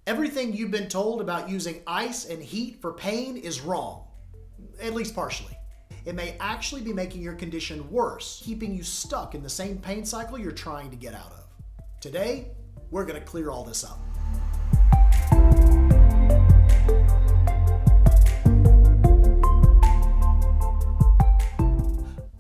Everything you've been told about using ice and heat for pain is wrong, at least partially. It may actually be making your condition worse, keeping you stuck in the same pain cycle you're trying to get out of. Today, we're going to clear all this up.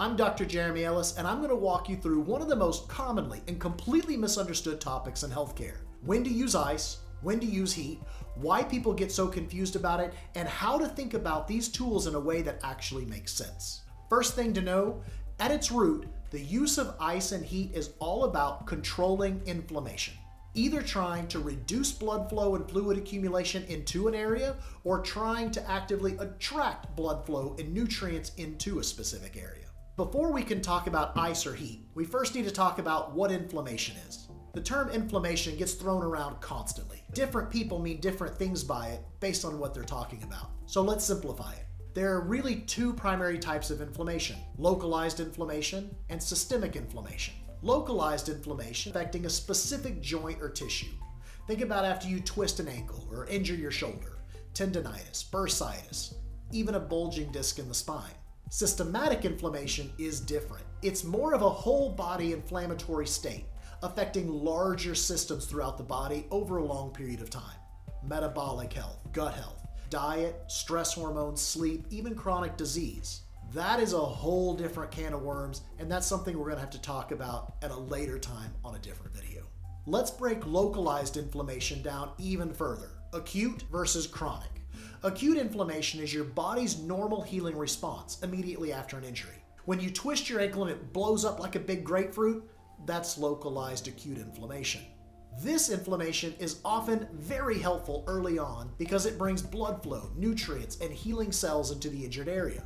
I'm Dr. Jeremy Ellis, and I'm going to walk you through one of the most commonly and completely misunderstood topics in healthcare: when to use ice, when to use heat, why people get so confused about it, and how to think about these tools in a way that actually makes sense. First thing to know, at its root, the use of ice and heat is all about controlling inflammation, either trying to reduce blood flow and fluid accumulation into an area, or trying to actively attract blood flow and nutrients into a specific area. Before we can talk about ice or heat, we first need to talk about what inflammation is. The term inflammation gets thrown around constantly. Different people mean different things by it based on what they're talking about. So let's simplify it. There are really two primary types of inflammation: localized inflammation and systemic inflammation. Localized inflammation affecting a specific joint or tissue. Think about after you twist an ankle or injure your shoulder, tendonitis, bursitis, even a bulging disc in the spine. Systematic inflammation is different. It's more of a whole body inflammatory state, affecting larger systems throughout the body over a long period of time. Metabolic health, gut health, diet, stress hormones, sleep, even chronic disease. That is a whole different can of worms, and that's something we're going to have to talk about at a later time on a different video. Let's break localized inflammation down even further: acute versus chronic. Acute inflammation is your body's normal healing response immediately after an injury. When you twist your ankle and it blows up like a big grapefruit, that's localized acute inflammation. This inflammation is often very helpful early on because it brings blood flow, nutrients, and healing cells into the injured area.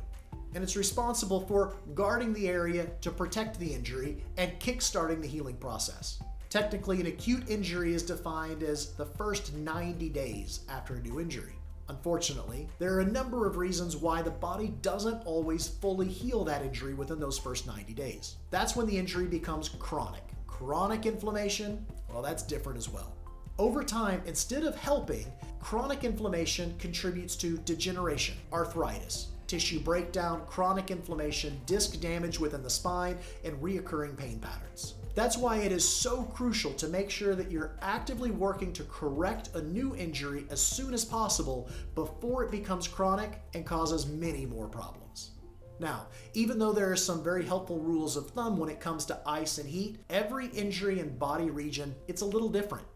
And it's responsible for guarding the area to protect the injury and kickstarting the healing process. Technically, an acute injury is defined as the first 90 days after a new injury. Unfortunately, there are a number of reasons why the body doesn't always fully heal that injury within those first 90 days. That's when the injury becomes chronic. Chronic inflammation, well, that's different as well. Over time, instead of helping, chronic inflammation contributes to degeneration, arthritis, tissue breakdown, chronic inflammation, disc damage within the spine, and reoccurring pain patterns. That's why it is so crucial to make sure that you're actively working to correct a new injury as soon as possible before it becomes chronic and causes many more problems. Now, even though there are some very helpful rules of thumb when it comes to ice and heat, every injury and body region, it's a little different.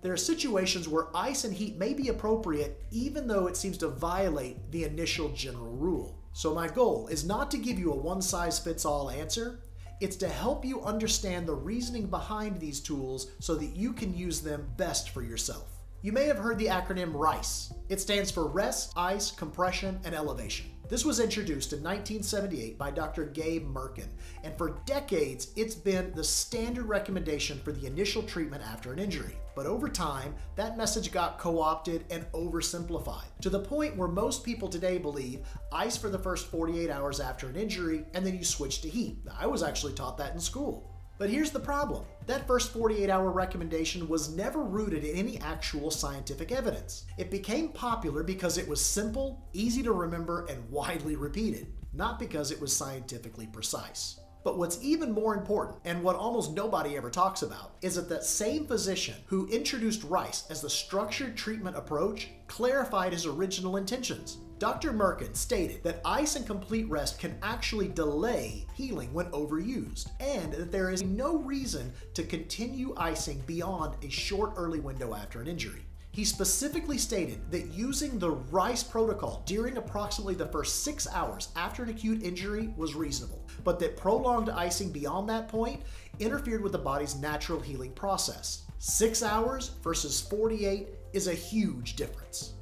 There are situations where ice and heat may be appropriate even though it seems to violate the initial general rule. So my goal is not to give you a one-size-fits-all answer. It's to help you understand the reasoning behind these tools so that you can use them best for yourself. You may have heard the acronym R.I.C.E. It stands for Rest, Ice, Compression, and Elevation. This was introduced in 1978 by Dr. Gabe Merkin, and for decades it's been the standard recommendation for the initial treatment after an injury. But over time, that message got co-opted and oversimplified, to the point where most people today believe ice for the first 48 hours after an injury, and then you switch to heat. I was actually taught that in school. But here's the problem. That first 48-hour recommendation was never rooted in any actual scientific evidence. It became popular because it was simple, easy to remember, and widely repeated, not because it was scientifically precise. But what's even more important, and what almost nobody ever talks about, is that that same physician who introduced R.I.C.E. as the structured treatment approach clarified his original intentions. Dr. Merkin stated that ice and complete rest can actually delay healing when overused, and that there is no reason to continue icing beyond a short early window after an injury. He specifically stated that using the R.I.C.E. protocol during approximately the first 6 hours after an acute injury was reasonable, but that prolonged icing beyond that point interfered with the body's natural healing process. 6 hours versus 48 is a huge difference.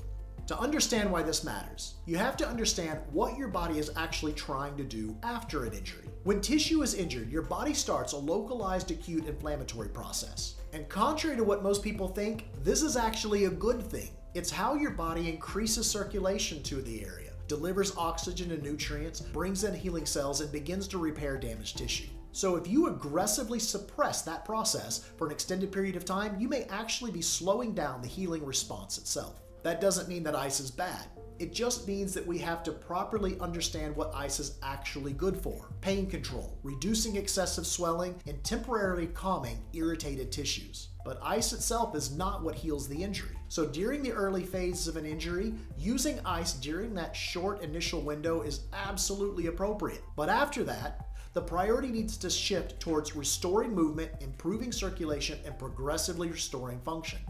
To understand why this matters, you have to understand what your body is actually trying to do after an injury. When tissue is injured, your body starts a localized acute inflammatory process. And contrary to what most people think, this is actually a good thing. It's how your body increases circulation to the area, delivers oxygen and nutrients, brings in healing cells, and begins to repair damaged tissue. So if you aggressively suppress that process for an extended period of time, you may actually be slowing down the healing response itself. That doesn't mean that ice is bad. It just means that we have to properly understand what ice is actually good for. Pain control, reducing excessive swelling, and temporarily calming irritated tissues. But ice itself is not what heals the injury. So during the early phases of an injury, using ice during that short initial window is absolutely appropriate. But after that, the priority needs to shift towards restoring movement, improving circulation, and progressively restoring function.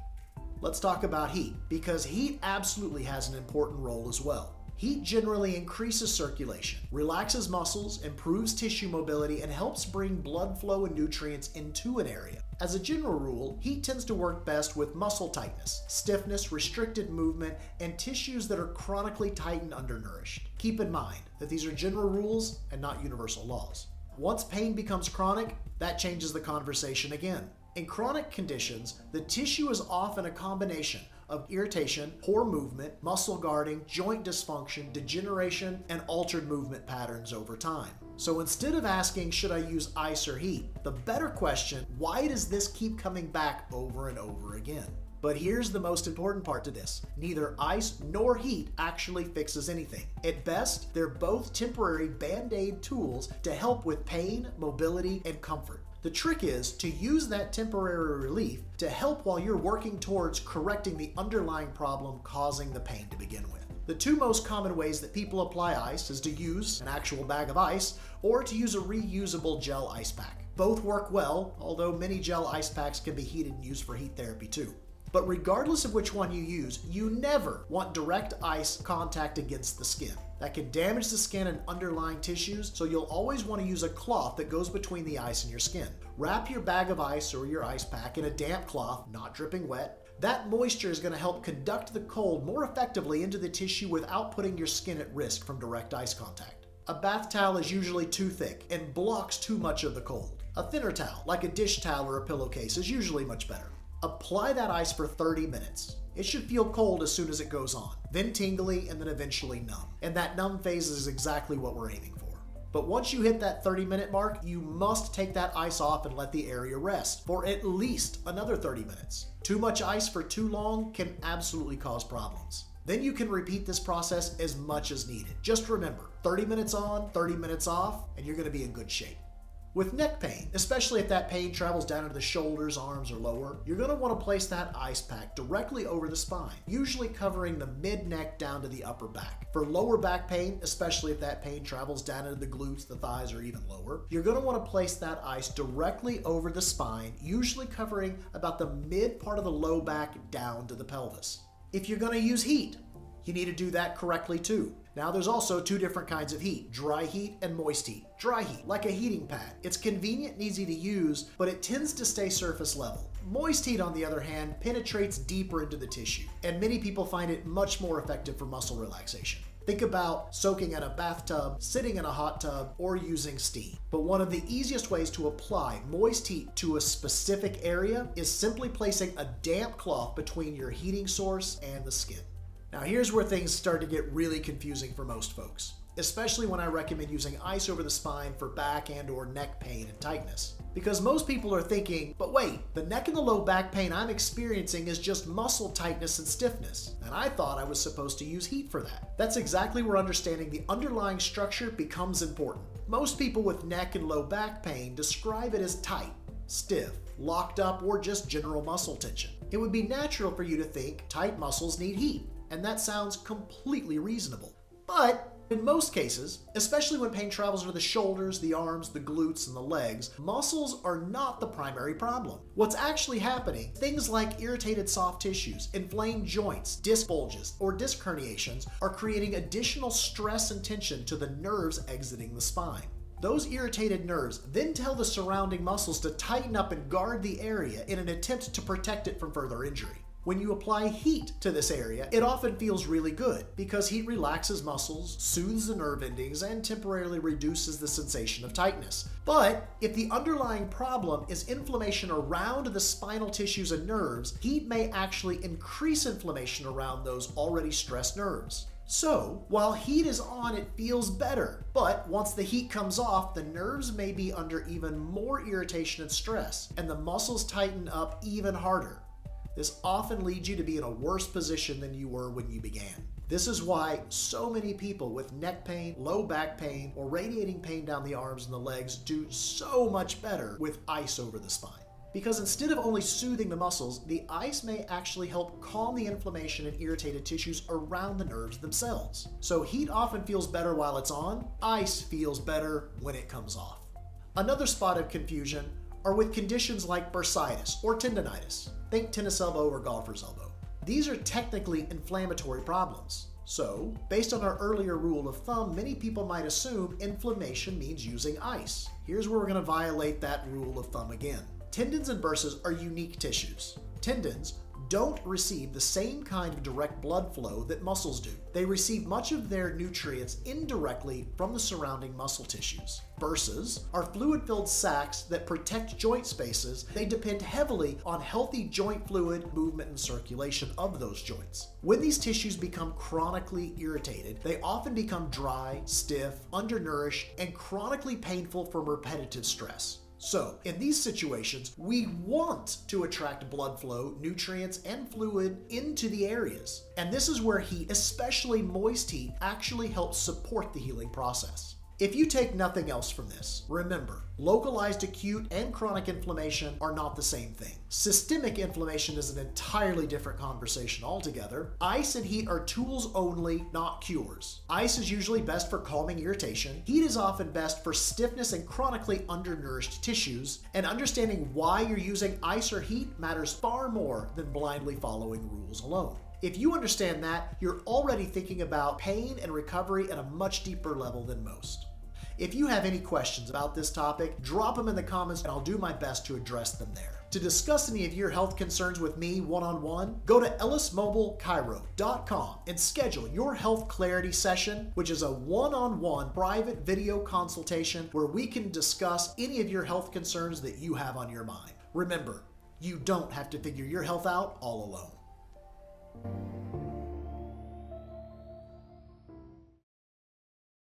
Let's talk about heat, because heat absolutely has an important role as well. Heat generally increases circulation, relaxes muscles, improves tissue mobility, and helps bring blood flow and nutrients into an area. As a general rule, heat tends to work best with muscle tightness, stiffness, restricted movement, and tissues that are chronically tight and undernourished. Keep in mind that these are general rules and not universal laws. Once pain becomes chronic, that changes the conversation again. In chronic conditions, the tissue is often a combination of irritation, poor movement, muscle guarding, joint dysfunction, degeneration, and altered movement patterns over time. So instead of asking, should I use ice or heat, the better question, why does this keep coming back over and over again? But here's the most important part to this. Neither ice nor heat actually fixes anything. At best, they're both temporary band-aid tools to help with pain, mobility, and comfort. The trick is to use that temporary relief to help while you're working towards correcting the underlying problem causing the pain to begin with. The two most common ways that people apply ice is to use an actual bag of ice or to use a reusable gel ice pack. Both work well, although many gel ice packs can be heated and used for heat therapy too. But regardless of which one you use, you never want direct ice contact against the skin. That can damage the skin and underlying tissues, so you'll always want to use a cloth that goes between the ice and your skin. Wrap your bag of ice or your ice pack in a damp cloth, not dripping wet. That moisture is going to help conduct the cold more effectively into the tissue without putting your skin at risk from direct ice contact. A bath towel is usually too thick and blocks too much of the cold. A thinner towel, like a dish towel or a pillowcase, is usually much better. Apply that ice for 30 minutes. It should feel cold as soon as it goes on, then tingly, and then eventually numb. And that numb phase is exactly what we're aiming for. But once you hit that 30-minute mark, you must take that ice off and let the area rest for at least another 30 minutes. Too much ice for too long can absolutely cause problems. Then you can repeat this process as much as needed. Just remember, 30 minutes on, 30 minutes off, and you're going to be in good shape. With neck pain, especially if that pain travels down into the shoulders, arms, or lower, you're going to want to place that ice pack directly over the spine, usually covering the mid-neck down to the upper back. For lower back pain, especially if that pain travels down into the glutes, the thighs, or even lower, you're going to want to place that ice directly over the spine, usually covering about the mid part of the low back down to the pelvis. If you're going to use heat, you need to do that correctly too. Now there's also two different kinds of heat, dry heat and moist heat. Dry heat, like a heating pad. It's convenient and easy to use, but it tends to stay surface level. Moist heat, on the other hand, penetrates deeper into the tissue, and many people find it much more effective for muscle relaxation. Think about soaking in a bathtub, sitting in a hot tub, or using steam. But one of the easiest ways to apply moist heat to a specific area is simply placing a damp cloth between your heating source and the skin. Now here's where things start to get really confusing for most folks, especially when I recommend using ice over the spine for back and or neck pain and tightness. Because most people are thinking, but wait, the neck and the low back pain I'm experiencing is just muscle tightness and stiffness, and I thought I was supposed to use heat for that. That's exactly where understanding the underlying structure becomes important. Most people with neck and low back pain describe it as tight, stiff, locked up, or just general muscle tension. It would be natural for you to think tight muscles need heat, and that sounds completely reasonable. But in most cases, especially when pain travels to the shoulders, the arms, the glutes, and the legs, muscles are not the primary problem. What's actually happening, things like irritated soft tissues, inflamed joints, disc bulges, or disc herniations are creating additional stress and tension to the nerves exiting the spine. Those irritated nerves then tell the surrounding muscles to tighten up and guard the area in an attempt to protect it from further injury. When you apply heat to this area, it often feels really good because heat relaxes muscles, soothes the nerve endings, and temporarily reduces the sensation of tightness. But if the underlying problem is inflammation around the spinal tissues and nerves, heat may actually increase inflammation around those already stressed nerves. So, while heat is on, it feels better, but once the heat comes off, the nerves may be under even more irritation and stress, and the muscles tighten up even harder. This often leads you to be in a worse position than you were when you began. This is why so many people with neck pain, low back pain, or radiating pain down the arms and the legs do so much better with ice over the spine. Because instead of only soothing the muscles, the ice may actually help calm the inflammation and irritated tissues around the nerves themselves. So heat often feels better while it's on, ice feels better when it comes off. Another spot of confusion are with conditions like bursitis or tendonitis. Think tennis elbow or golfer's elbow. These are technically inflammatory problems. So, based on our earlier rule of thumb, many people might assume inflammation means using ice. Here's where we're going to violate that rule of thumb again. Tendons and burses are unique tissues. Tendons don't receive the same kind of direct blood flow that muscles do. They receive much of their nutrients indirectly from the surrounding muscle tissues. Burses are fluid-filled sacs that protect joint spaces. They depend heavily on healthy joint fluid movement and circulation of those joints. When these tissues become chronically irritated, they often become dry, stiff, undernourished, and chronically painful from repetitive stress. So, in these situations, we want to attract blood flow, nutrients, and fluid into the areas. And this is where heat, especially moist heat, actually helps support the healing process. If you take nothing else from this, remember, localized acute and chronic inflammation are not the same thing. Systemic inflammation is an entirely different conversation altogether. Ice and heat are tools only, not cures. Ice is usually best for calming irritation. Heat is often best for stiffness and chronically undernourished tissues. And understanding why you're using ice or heat matters far more than blindly following rules alone. If you understand that, you're already thinking about pain and recovery at a much deeper level than most. If you have any questions about this topic, drop them in the comments and I'll do my best to address them there. To discuss any of your health concerns with me one-on-one, go to ellismobilechiro.com and schedule your health clarity session, which is a one-on-one private video consultation where we can discuss any of your health concerns that you have on your mind. Remember, you don't have to figure your health out all alone.